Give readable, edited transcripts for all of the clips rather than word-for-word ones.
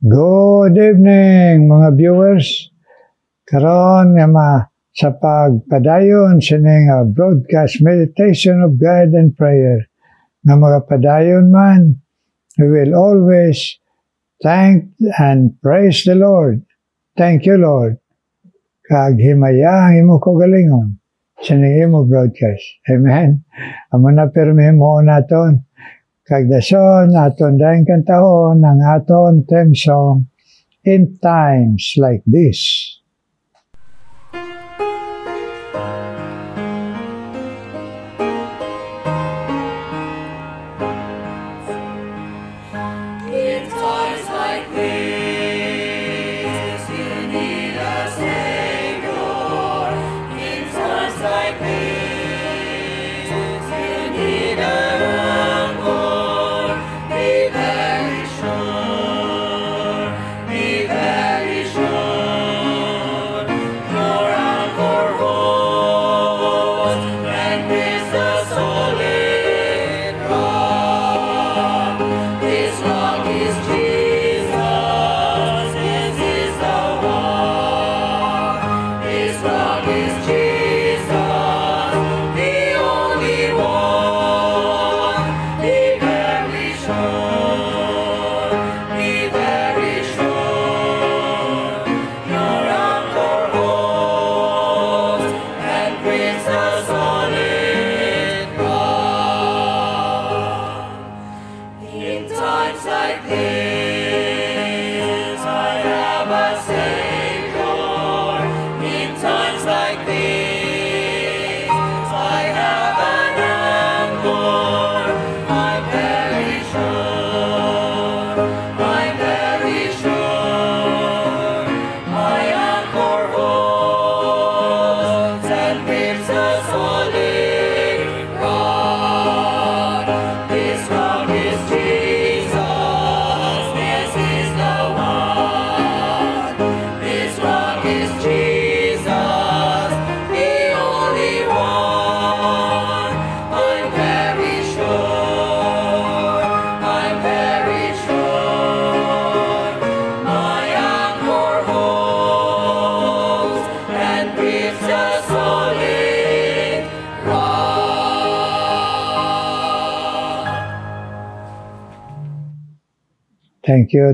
Good evening mga viewers. Karon nga sa pagpadayon sining broadcast meditation of God and prayer. Nga mga padayon man, we will always thank and praise the Lord. Thank you, Lord. Kag himaya ang imo kaugalingon sining imo broadcast. Amen. Amo na pirmi mo naton. Kag dason aton daing kantahon ang aton theme song In Times Like This.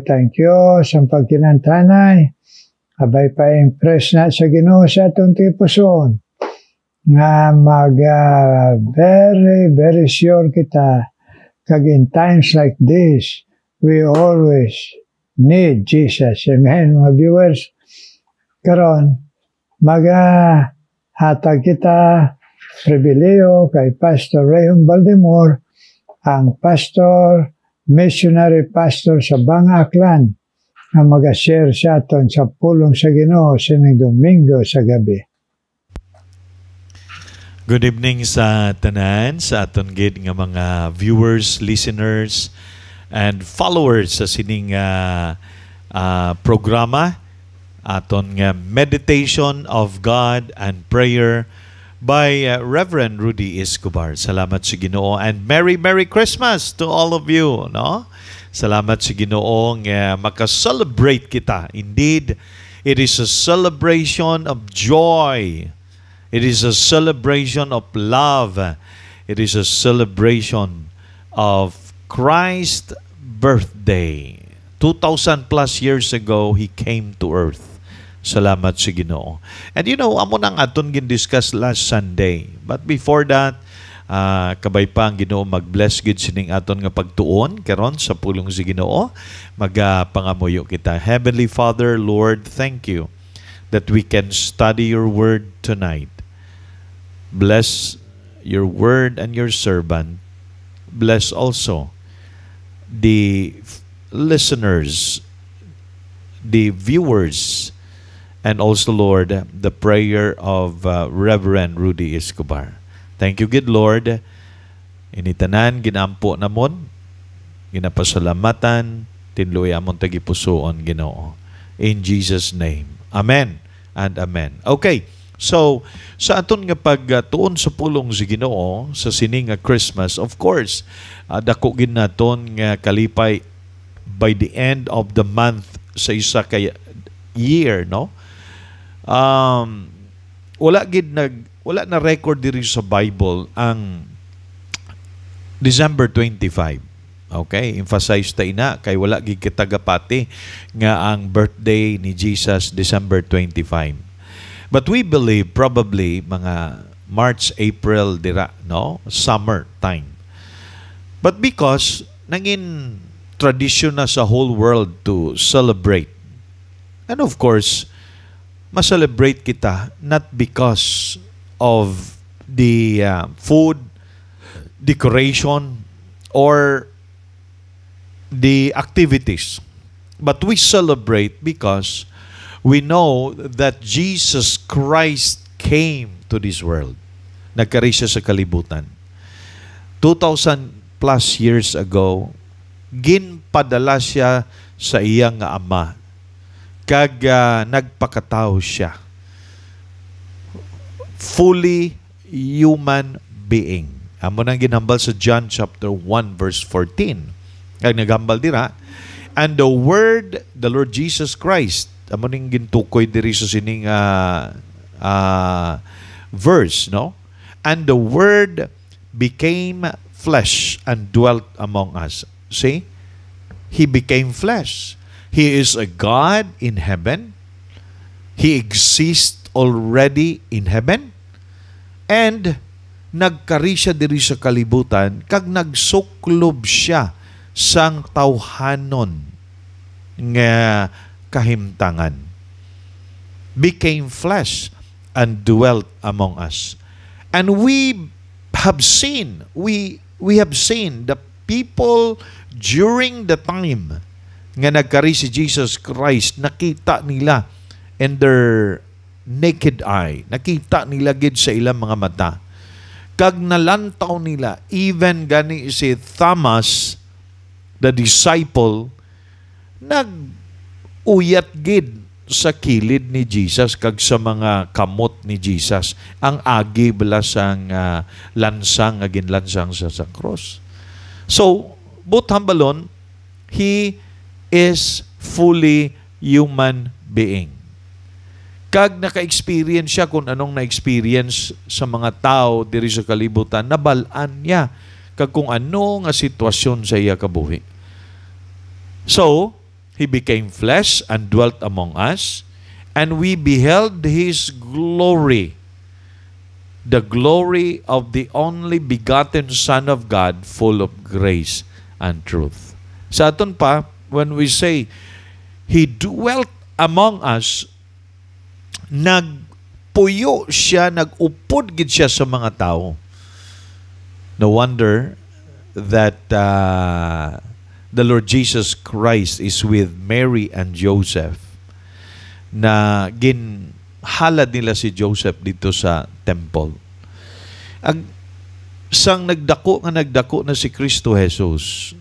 Thank you sa pagkinantanay. Abay pa impress na sa Ginoo sa atong tipuson. Nga very sure kita kag in times like this, we always need Jesus. Amen, mga viewers. Karon, hatag kita pribileyo kay Pastor Rayhon Baldemore, ang missionary pastor sa Bangaklan na mag-share sa aton sa pulong sa Ginoo sining Domingo sa gabi. Good evening sa tanan, sa aton gid nga mga viewers, listeners, and followers sa sining programa aton nga Meditation of God and Prayer by Reverend Rudy Escobar. Salamat sa Ginoo and Merry Christmas to all of you, no? Salamat sa Ginoo nga maka-celebrate kita. Indeed, it is a celebration of joy. It is a celebration of love. It is a celebration of Christ's birthday. 2,000 plus years ago, He came to earth. Salamat sa Ginoo. And you know, amo nang aton gin-discuss last Sunday. But before that, kabay pa ang Ginoo mag-bless gid sining aton nga pagtuon karon sa pulong sa Ginoo. Magapangamuyo kita. Heavenly Father, Lord, thank you that we can study your word tonight. Bless your word and your servant. Bless also the listeners, the viewers, and also, Lord, the prayer of Reverend Rudy Escobar. Thank you, good Lord. Initanan, ginampo namon, ginapasalamatan, tinluya amon tagipusoon, Ginoo. In Jesus' name. Amen and amen. Okay, so sa aton nga pagtuon sa pulong sa Ginoo sa sining nga Christmas, of course, dako gid naton nga kalipay by the end of the month sa isa kay year, no? Wala na record diri sa Bible ang December 25. Okay, emphasize ta ina kay wala gid kitagapati nga ang birthday ni Jesus December 25. But we believe probably mga March, April dira, no? Summer time. But because nangin tradition na sa whole world to celebrate. And of course, ma-celebrate kita not because of the food, decoration, or the activities. But we celebrate because we know that Jesus Christ came to this world. Nagkari siya sa kalibutan. 2,000 plus years ago, ginpadala siya sa iyang ama. Kag nagpakatao siya. Fully human being. Amo nang ginhambal sa John chapter 1 verse 14. Kag naghambal dira, and the Word, the Lord Jesus Christ, amo ning gintukoy diri sa sining verse, no? And the Word became flesh and dwelt among us. See? He became flesh. He is a God in heaven. He exists already in heaven. And nagkari siya diri sa kalibutan, kag nagsuklob siya sang tawhanon nga kahimtangan. Became flesh and dwelt among us. And we have seen the people during the time nga nagkari si Jesus Christ, nakita nila in their naked eye. Nakita nila gid sa ilang mga mata. Kag nalantaw nila, even gani si Thomas, the disciple, nag-uyat gid sa kilid ni Jesus kag sa mga kamot ni Jesus. Ang agi bala sang lansang, agin lansang sa cross. So, but hambalon, he is fully human being. Kag naka-experience siya kung anong na-experience sa mga tao diri sa kalibutan, nabalaan niya kag kung ano nga sitwasyon sa iya kabuhi. So, he became flesh and dwelt among us, and we beheld his glory, the glory of the only begotten Son of God, full of grace and truth. Sa aton pa, when we say, he dwelt among us, nagpuyo siya, nagupod gid siya sa mga tao. No wonder that the Lord Jesus Christ is with Mary and Joseph, na ginhalad nila si Joseph dito sa temple. Sang nagdako na si Kristo Jesus,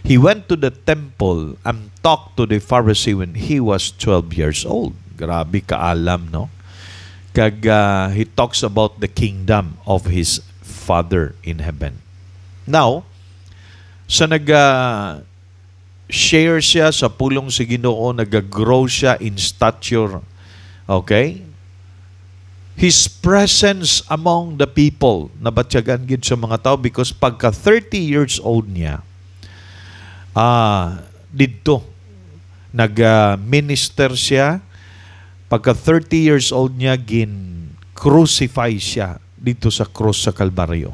he went to the temple and talked to the Pharisee when he was 12 years old. Grabe kaalam, no? Kag he talks about the kingdom of his Father in heaven. Now, sa share siya sa pulong sa Ginoo, nag-grow siya in stature. Okay? His presence among the people, nabatyagan gid sa mga tao because pagka 30 years old niya, dito, nag-minister siya. Pagka 30 years old niya, crucify siya dito sa cross sa Kalbaryo.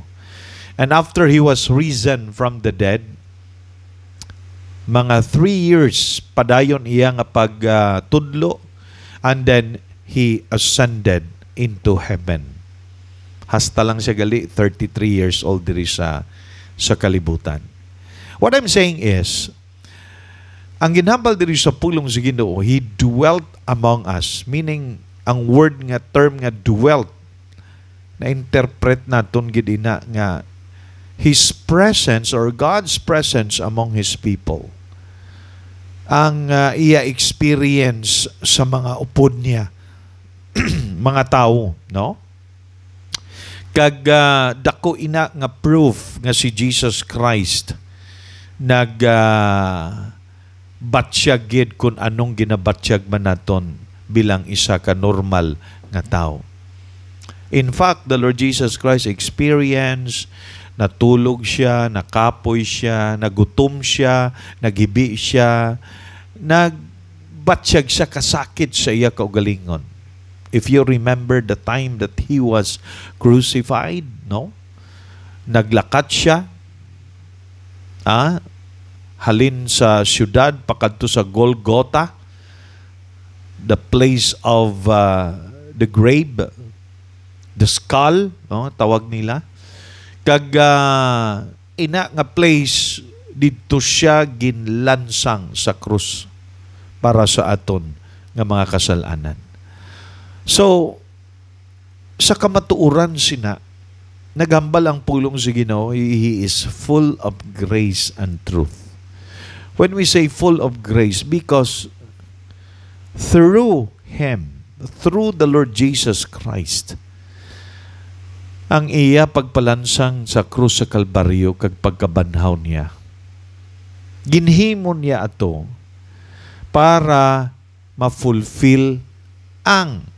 And after he was risen from the dead, mga 3 years padayon iya nga pagtudlo, and then he ascended into heaven. Hasta lang siya gali 33 years old diri sa kalibutan. What I'm saying is, ang ginhambal diri sa pulong sa Ginoo, he dwelt among us, meaning ang word nga term nga dwelt na interpret naton gid ina nga his presence or God's presence among his people. Ang iya experience sa mga upod niya, mga tao, no? Kag dako ina nga proof nga si Jesus Christ batsyag gid kung anong ginabatsyag man naton bilang isa ka normal nga tao. In fact, the Lord Jesus Christ experienced, natulog siya, nakapoy siya, nagutom siya, nagibi siya, nagbatsyag siya, kasakit sa iya kaugalingon. If you remember the time that He was crucified, no? Naglakat siya, halin sa syudad, pakadto sa Golgotha, the place of the grave, the skull, no? Tawag nila. Kag ina nga place, dito siya ginlansang sa krus para sa aton nga mga kasalanan. So, sa kamatuuran sina, nagambal ang pulong si Ginoo, He is full of grace and truth. When we say full of grace, because through Him, through the Lord Jesus Christ, ang iya pagpalansang sa krus sa Kalbaryo kag pagkabanhaw niya, ginhimo niya ato para ma-fulfill ang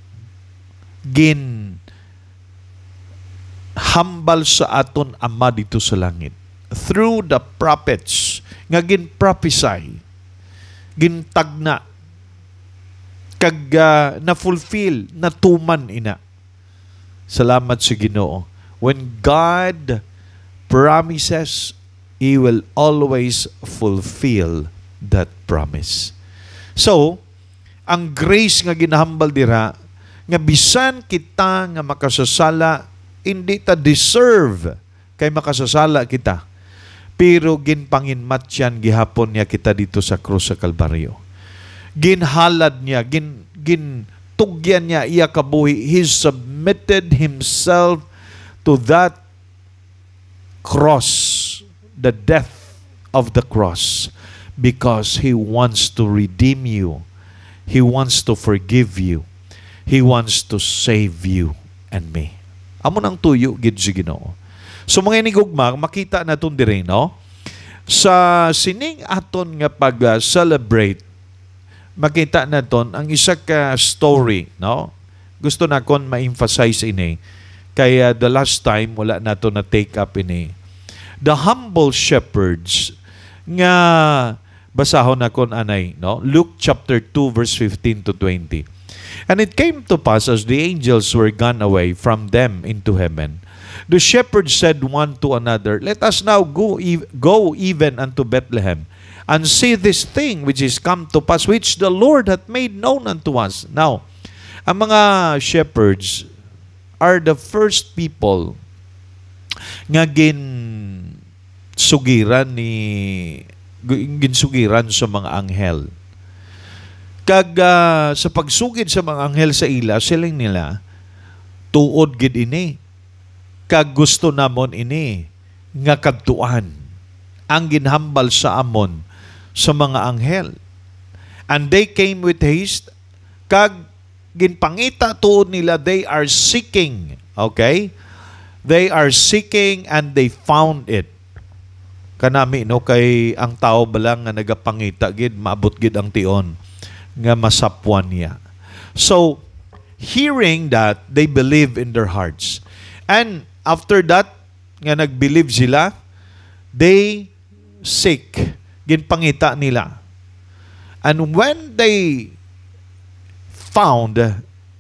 hambal sa aton Ama dito sa langit. Through the prophets nga gin-prophesy, gintagna, kag na-fulfill, natuman ina. Salamat sa Ginoo. When God promises, He will always fulfill that promise. So, ang grace nga ginahambal dira, nga bisan kita nga makasasala, hindi ta deserve kay makasasala kita. Pero ginpanginmat yan, gihapon niya kita dito sa krus sa Kalbaryo. Ginhalad niya, tugyan niya iya kabuhi. He submitted Himself to that cross, the death of the cross, because He wants to redeem you. He wants to forgive you. He wants to save you and me. Amo nang tuyo gid si Ginoo. So mga inigugma, makita naton dire, no? Sa sining aton nga pag-celebrate, makita naton ang isa ka story, no? Gusto na kon ma-emphasize ini. Kaya the last time wala nato na take up ini. The humble shepherds nga basahon na kon anay, no? Luke chapter 2 verse 15 to 20. And it came to pass as the angels were gone away from them into heaven, the shepherds said one to another, Let us now go even unto Bethlehem, and see this thing which is come to pass, which the Lord hath made known unto us. Now, ang mga shepherds are the first people nga ginsugiran sa mga anghel. Kag sa pagsugid sa mga anghel sa ila, siling nila, tuod gid ini. Kag gusto namon ini nga kadtuan ang ginhambal sa amon sa mga anghel. And they came with haste, kag ginpangita tuod nila, they are seeking. Okay? They are seeking and they found it. Kanami, no, kay ang tao balang nga nagapangita gid, maabot gid ang tion nga masapwan niya. So, hearing that, they believe in their hearts. And after that, nga nag-believe sila, they seek, ginpangita nila. And when they found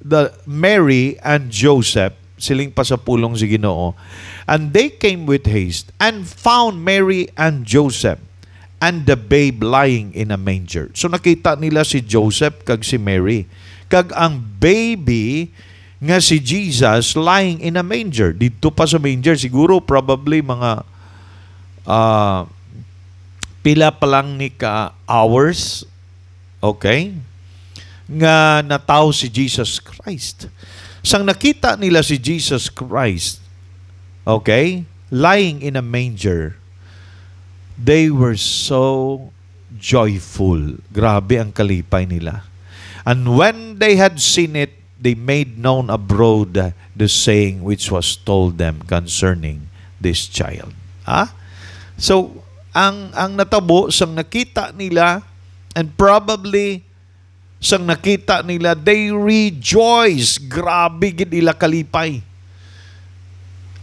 the Mary and Joseph, siling pa sa pulong si Ginoo, and they came with haste and found Mary and Joseph and the babe lying in a manger. So nakita nila si Joseph kag si Mary, kag ang baby nga si Jesus lying in a manger. Dito pa sa manger, siguro probably mga pila pa lang ni ka hours, okay, nga nataw si Jesus Christ. Sang nakita nila si Jesus Christ, okay, lying in a manger, they were so joyful. Grabe ang kalipay nila. And when they had seen it, they made known abroad the saying which was told them concerning this child. So, ang natabo, sang nakita nila And probably, sang nakita nila, they rejoice. Grabe gid ila kalipay.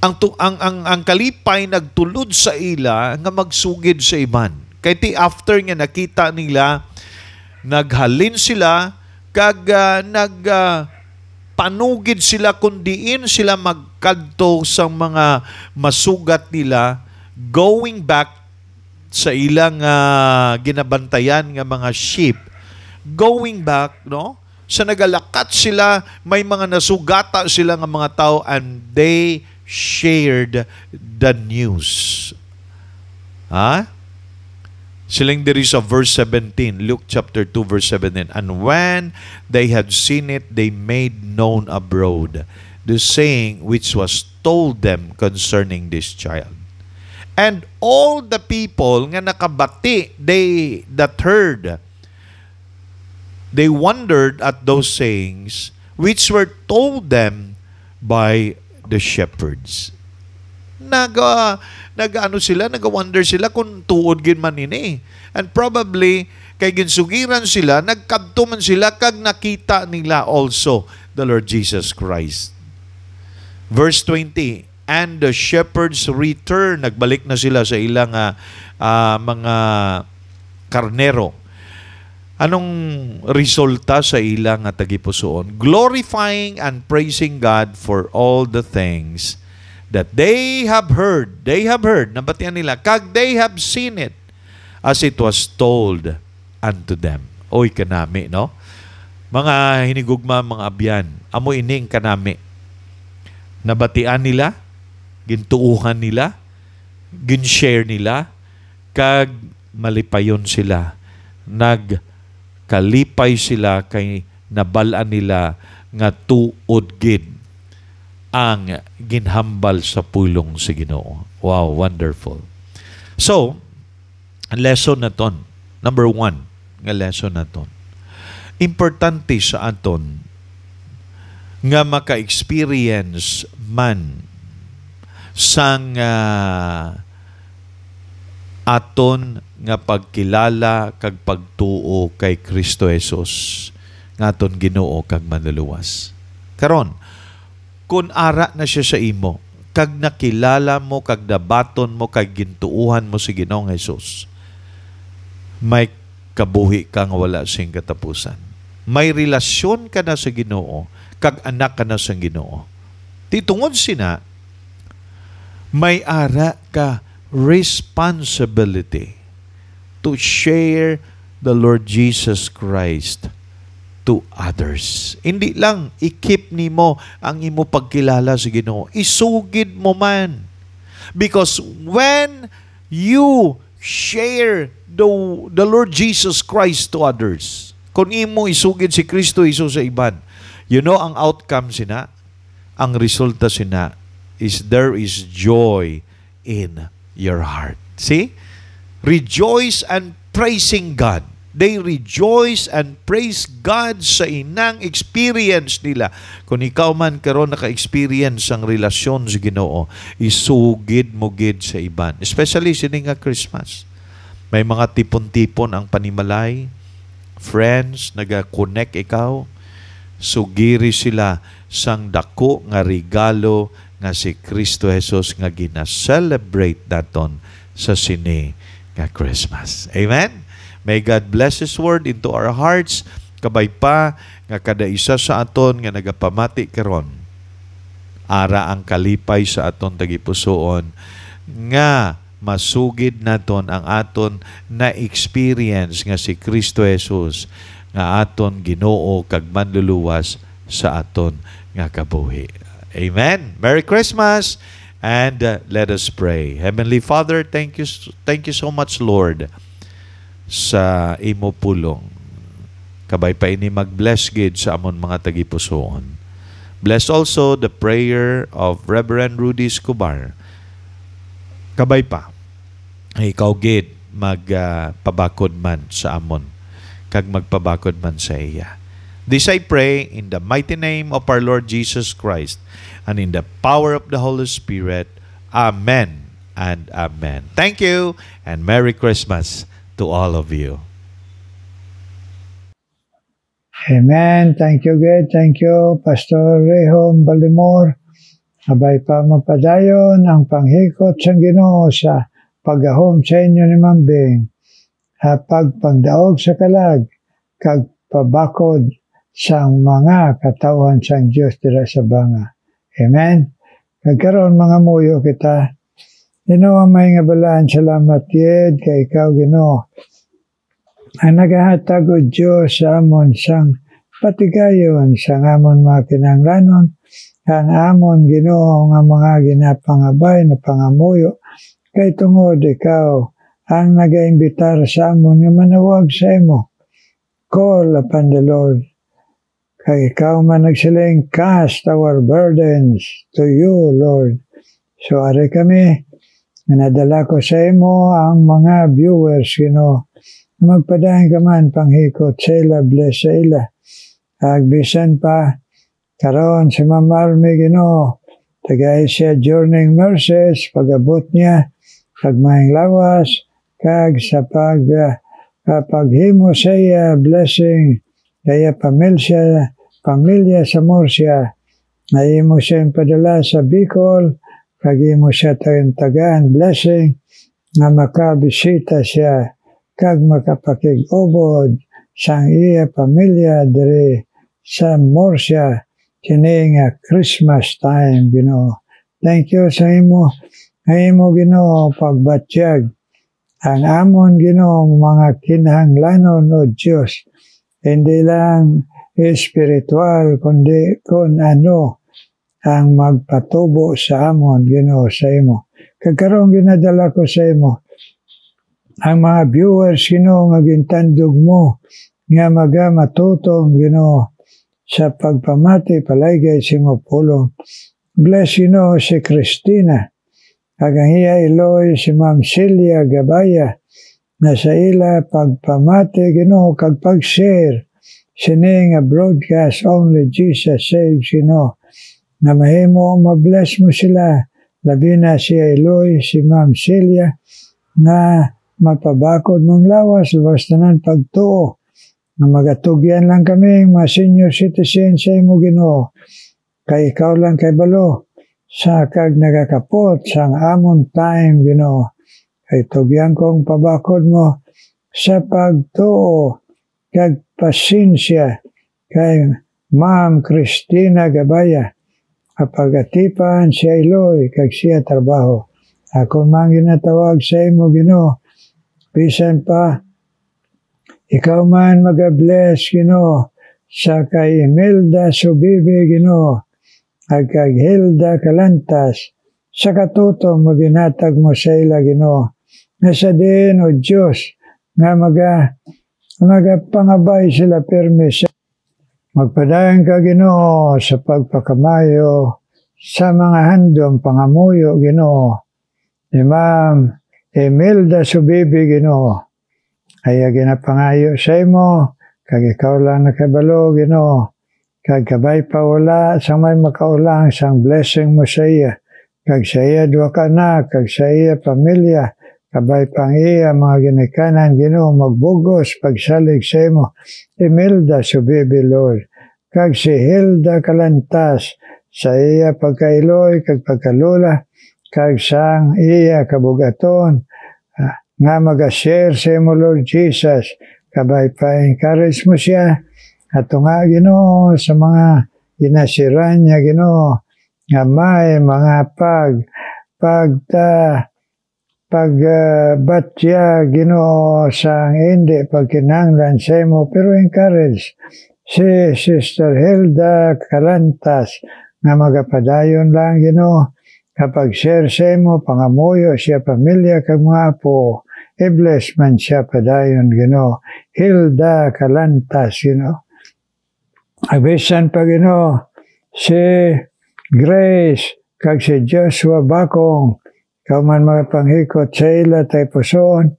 Ang kalipay nagtulod sa ila nga magsugid sa iban. Kay ti after nga nakita nila, naghalin sila kag panugid sila kundiin sila magkadto sa mga masugat nila, going back sa ilang ginabantayan nga mga sheep, going back, no? Sa nagalakat sila, may mga nasugata sila nga mga tao, and they shared the news. Ha? Siling diri sa verse 17, Luke chapter 2 verse 17, and when they had seen it, they made known abroad the saying which was told them concerning this child. And all the people nga nakabati, they that heard, they wondered at those sayings which were told them by the shepherds. Nag-wonder sila kung tuod gin man ini. And probably, kay ginsugiran sila, nagkadto man sila, kag nakita nila also the Lord Jesus Christ. Verse 20, and the shepherds return, nagbalik na sila sa ilang mga karnero. Anong resulta sa ilang tagipusoon? Glorifying and praising God for all the things that they have heard, nabatian nila, kag they have seen it, as it was told unto them. Oy, kanami, no? Mga hinigugma, mga abyan, amo ining kanami. Nabatian nila, gintuuhan nila, ginshare nila, kag malipayon sila. Nagkalipay sila kay nabalaan nila nga tuod gid ang ginhambal sa pulong sa Ginoo. Wow, wonderful. So, ang lesson na ton, number 1, nga lesson na ton, importante sa aton nga maka-experience man sang aton nga pagkilala kag pagtuo kay Kristo Jesus nga aton Ginoo kag manluluwas. Karon, kung ara na siya sa imo, kag nakilala mo, kag dabaton mo, kag gintuuhan mo si Ginoong Jesus, may kabuhi kang wala sing katapusan. May relasyon ka na sa Ginoo, kag anak ka na sa Ginoo. Titungod sina, may ara ka responsibility to share the Lord Jesus Christ to others. Hindi lang i-keep nimo ang imo pagkilala sa Ginoo. Isugid mo man. Because when you share the Lord Jesus Christ to others, kung imo isugid si Kristo Jesus sa iban, you know ang outcome sina, ang resulta sina is there is joy in your heart. See? Rejoice and praising God. They rejoice and praise God sa inang experience nila. Kung ikaw man karon naka-experience ang relasyon sa Ginoo, isugid mo gid sa iban. Especially sini nga Christmas. May mga tipon-tipon ang panimalay. Friends, naga-connect ikaw. Sugiri sila sang dako nga regalo nga si Kristo Jesus nga gina-celebrate naton sa sini nga Christmas. Amen? May God bless His Word into our hearts. Kabay pa nga kada isa sa aton nga nagapamati karon, ara ang kalipay sa aton tagipusoon nga masugid naton ang aton na experience nga si Kristo Jesus nga aton Ginoo kag manluluwas sa aton nga kabuhi. Amen. Merry Christmas, and let us pray. Heavenly Father, thank you so much, Lord, sa imo pulong. Kabay pa ini mag-bless gid sa amon mga tagipusoon. Bless also the prayer of Reverend Rudy Escobar. Kabay pa, ikaw gid magpabakod man sa amon, kag magpabakod man sa iya. This I pray in the mighty name of our Lord Jesus Christ and in the power of the Holy Spirit. Amen and amen. Thank you, and Merry Christmas to all of you. Amen. Thank you, God. Thank you, Pastor Rehom Balimor. Abay pa mapadayon ang panghikot sa Ginoo sa pagahom sa inyo ni Mambing. Pagpagdaog sa kalag, kag pabakod sang mga katawan sang Diyos dira sa banga. Amen. Nagkaroon mga muyo kita. Ginoo may nga balaan, salamat yed kay ikaw Ginoo. Ang nagahatag o Diyos sa amon sang patigayon sang amon mga kinahanglanon, ang amon Ginoo nga mga ginapangabay na pangamuyo, kay tungod ikaw ang nagaimbitar sa amon nga manawag sa imo. Call upon the Lord. Kay ikaw man nagsiling, cast our burdens to you, Lord. So ari kami, nadala ko sa imo ang mga viewers, Ginoo. Magpadayon ka man panghikot sa ila, bless sa ila. Agbisan pa, karon si Mama Army, Ginoo. Tagay siya journeying mercies, pag-abot niya, pagmahing lawas, kag sa paghimo sa iya, blessing, kaya pamilya sa Murcia. Nahimo siya padala sa Bicol, kag imo siya tagaan, blessing, nga makabisita siya, kag makapakig-ubod sang iya pamilya diri sa Murcia, kini nga Christmas time, Ginoo. Thank you sa imo Ginoo, pagbatyag ang amon Ginoo mga kinahanglanon o Diyos, hindi lang espiritual, kundi kung ano ang magpatubo sa amon Ginoo sa imo. Kagkaroon ginadala ko sa imo ang mga viewers Ginoo nga gintandog mo nga magatutong Ginoo sa pagpamati palaygay sa imo pulong. Bless Ginoo si Christina, kag ang iya Eloy si Ma'am Celia Gabaya, na sa ila pagpamati Ginoo kag pag-share sini nga broadcast Only Jesus Saves Ginoo, na mahimo mabless mo sila, labi na si Eloy si Ma'am Celia, na mapabakod mong lawas tanan pagtuo, na magatugyan lang kami mga senior citizen sa imo Ginoo, kay ikaw lang kay balo sa kag nagakapot sang amon time Ginoo, kay tugyan kong pabakod mo sa pagtuo kag pasensya kay Ma'am Christina Gabaya, kapagatipan siya Eloy kag siya trabaho. Ako man ginatawag sa imo Ginoo, bisan pa ikaw man mag-bless Ginoo sa kay Imelda Subibi Ginoo, ag kag Hilda Calantas, sa katutong maginatag mo sa ila Ginoo, nga sa din o Diyos nga magapangabay sila permis. Magpadayon ka Ginoo sa pagpakamayo sa mga handom pangamuyo Ginoo ni Ma'am Imelda Subibi Ginoo, ay ginapangayo sa imo, kag ikaw lang nakabalo Ginoo, kag kabay pa wala sang may makaulang sang blessing mo sa iya, kag sa iya duwa ka na, kag sa iya pamilya, kabay pang iya mga ginikanan Ginoo, magbugos pagsalig sa imo Imelda Subibi Lord, kag si Hilda Calantas sa iya pagkailoy kag pagkalula, kag sang iya kabugaton nga mag-share sa imo Lord Jesus, kabay pa encourage mo siya ato nga Ginoo sa mga ginasiran niya Ginoo, nga may mga pagbatya Ginoo sang hindi pagkinahanglan sa imo, pero encourage si Sister Hilda Calantas nga magapadayon lang Ginoo, kapag share sa imo pangamuyo siya pamilya kag mga apo, i-bless man siya padayon Ginoo. Hilda Calantas Ginoo. Abisan pa Ginoo si Grace kag si Joshua Bakong, ikaw man magapanghikot sa ila tay pusoon,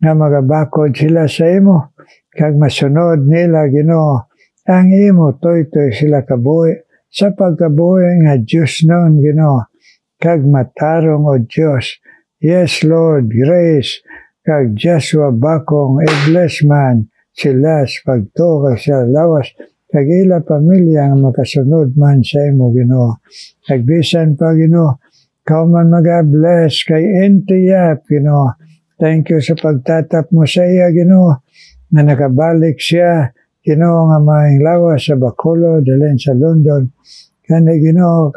nga magabakod sila sa imo, kag masunod nila Ginoo ang imo toy-toy sila kabuhi sa pagkabuhi nga Diyos noon Ginoo, kag matarong o Diyos. Yes Lord, Grace kag Joshua Bakong, i-bless man sila sa pagtuo kag sa lawas kag ila pamilya nga makasunod man sa imo Ginoo. Kag bisan pa Ginoo, ikaw man mag-bless kay Entiyap Ginoo. Thank you sa pagtatap mo sa iya Ginoo nga nakabalik siya Ginoo nga maing lawas sa Bacolod dalhin sa London. Kani Ginoo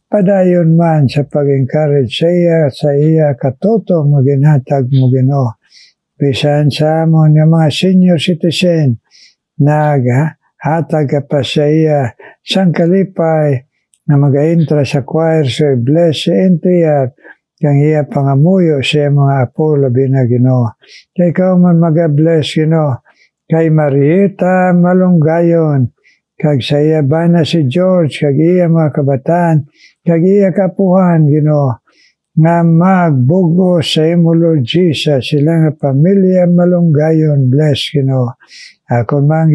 padayon man sa pag-encourage sa iya katuto mo ginhatag mo Ginoo. Bisan sa amon nga mga senior citizen naghatag ka pa sa iya sang kalipay na mag-intra sa choir so bless si Entiyap kang iya pangamuyo sa mga apo labi na Ginoo. Kay ikaw man mag-bless Ginoo kay Marieta Malunggayon kag sa iya bana si George kag iya mga kabataan kag iya kapuhan Ginoo nga magbugo sa imo Lord Jesus sila nga pamilya Malunggayon bless Ginoo. Akon man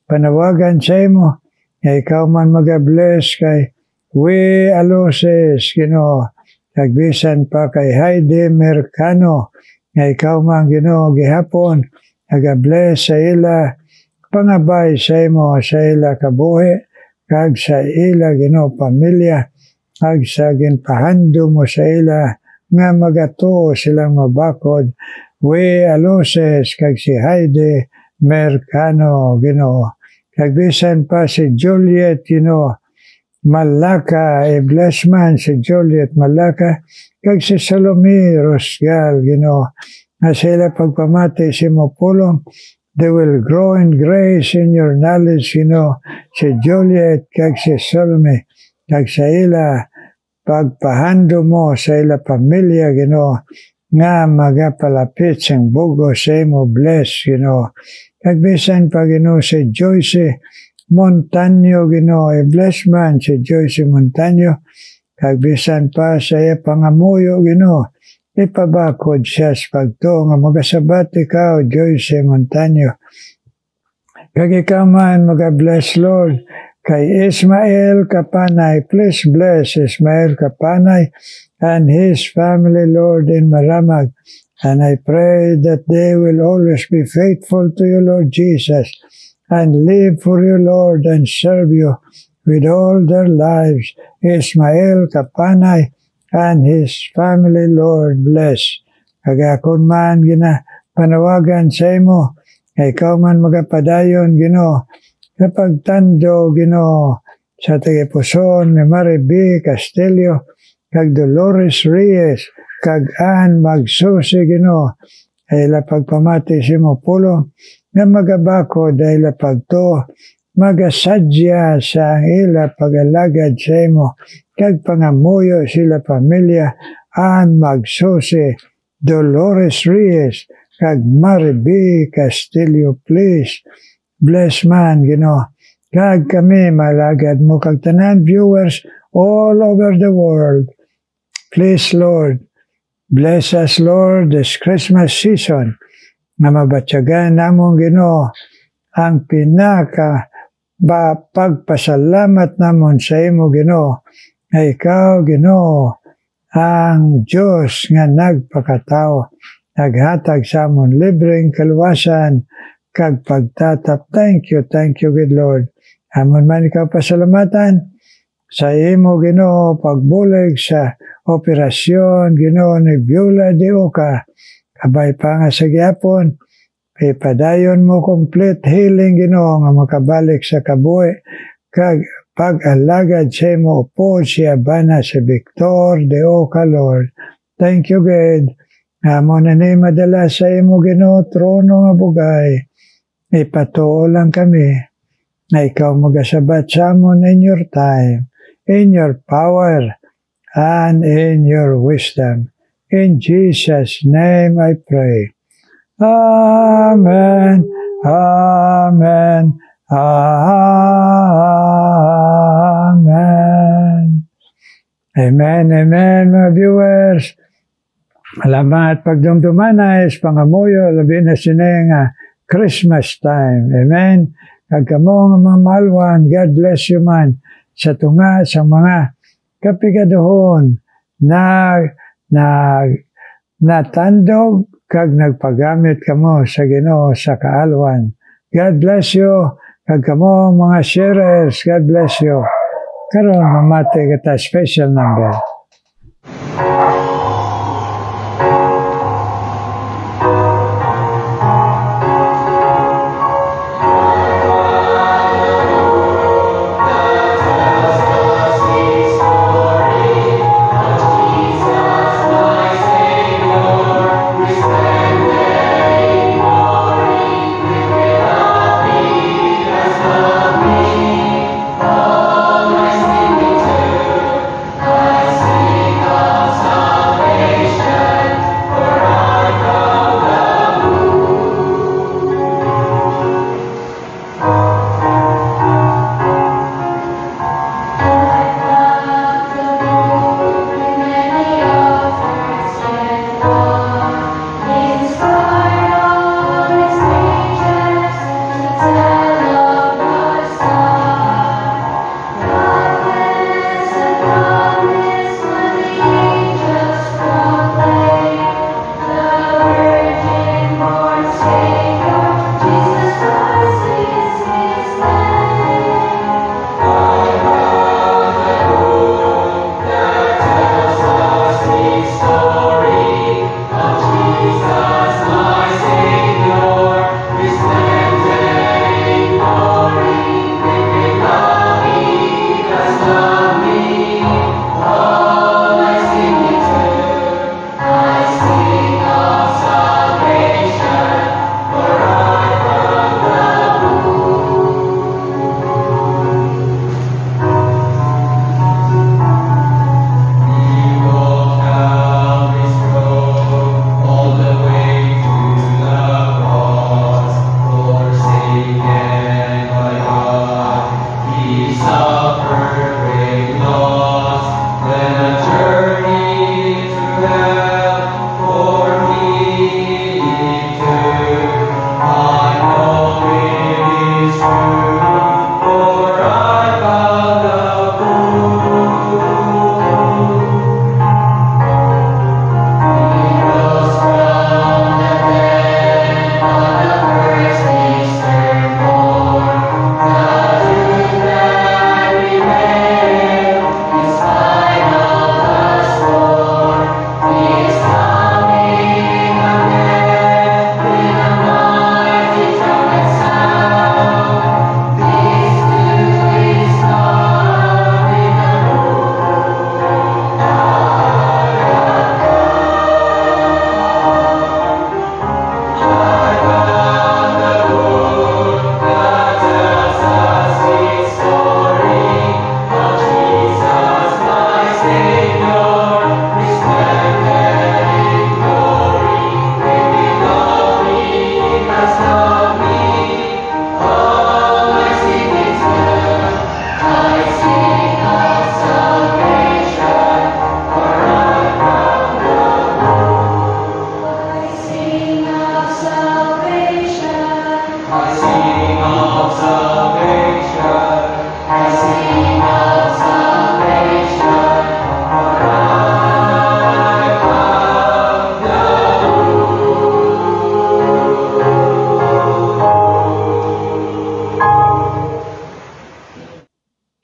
panawagan sa imo nga ikaw man mag-bless kay We Aloses Ginoo kag bisan pa kay Heidi Mercano nga ikaw man Ginoo gihapon nag-bless sa ila pangabay sa imo sa ila kabuhi kag sa ila Ginoo pamilya kag sa ginpahando mo sa ila nga magatuo silang mabakod We Aloses kag si Heidi Mercano Ginoo kag bisan pa si Juliet Ginoo Malaka bless man si Juliet Malaka kag si Salome Rosgal Ginoo nga sila pagpamati si mo pulong they will grow in grace in your knowledge Ginoo si Juliet kag si Salome kag sa ila pagpahando mo sa ila pamilya Ginoo nga magapalapit sang bugo sa imo bless Ginoo kag bisan pa Ginoo si Joyce Montaño Ginoo bless man si Joyce Montaño kag bisan pa sa iya pangamuyo Ginoo ipabakod siya sa pagtuo nga magasabat ikaw Joyce Montaño kag ikaw man mag-bless Lord kay Ismael Kapanay. Please bless Ismael Kapanay and his family Lord in Maramag, and I pray that they will always be faithful to you Lord Jesus and live for you Lord and serve you with all their lives. Ismael Kapanay and his family Lord bless. Kagakon man panawagan sa imo ikaw man magapadayon Ginoo kapag tando Ginoo sa tagipuson ni Mariby Castillo kag Dolores Reyes kag Ann Magsusi Ginoo ay ila pagpamati si mo pulo nga magabako dahil ila pagto magasadya sa ila pagalagad sa imo kag pangamuyo sila pamilya Ann Magsusi Dolores Reyes kag Mariby Castillo please bless man Ginoo kag kami malagad mo kag tanan viewers all over the world. Please Lord bless us Lord this Christmas season na mabatyagan namon Ginoo ang pinaka pagpasalamat namon sa imo Ginoo nga ikaw Ginoo ang Diyos nga nagpakatao naghatag sa amon libreng kaluwasan kag pagtatap. Thank you good Lord. Amon man ikaw pasalamatan sa imo Ginoo pagbulig sa operasyon Ginoo ni Beulah de Oca. Kabay pa nga sa gyapon ipadayon mo complete healing Ginoo nga makabalik sa kabuhi kag pag-alagad sa imo upo siya bana si Victor de Oca Lord. Thank you God. Amon na ni madala sa imo Ginoo trono nga bugay. Ipatuo lang kami na ikaw magasabat sa amon in your time, in your power, and in your wisdom. In Jesus' name I pray. Amen, amen, amen. Amen, amen mga viewers. Salamat pagdumdumanay sa pangamuyo, labi na sineng Christmas time. Amen. Kagkamo nga mga malwan, God bless you man sa tunga sa mga kapigaduhon na natandog kag nagpagamit kamo sa Ginoo sa kaalwan. God bless you. Kag kamo mga sharers, God bless you. Karon mamati kita special number.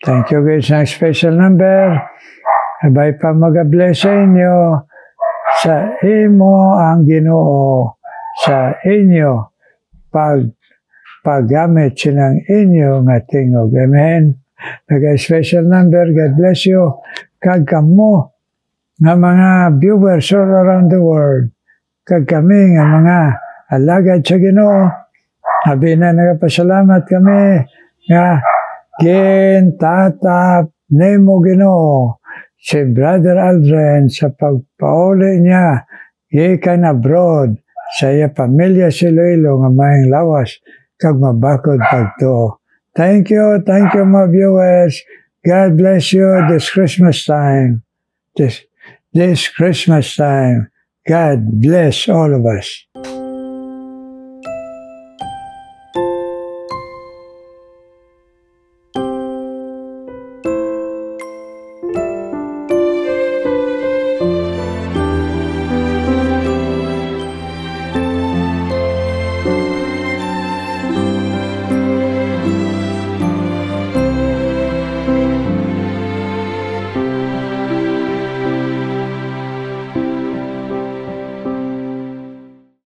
Thank you guys ng special number. Abay pa mag-bless sa inyo. Sa imo ang Ginoo sa inyo paggamit sinang inyo nga tingog. Amen. Nag-special number. God bless you. Kag kamo nga mga viewers all around the world. Kag kami nga mga alagad sa Ginoo. Abi na nagapasalamat kami nga tatap nemo Ginoo si Brother Aldrin sa pagpauli niya gikan abroad sa iya pamilya si Iloilo nga maayong lawas kag mabakod pagtuo. Thank you my viewers. God bless you this Christmas time. This Christmas time. God bless all of us.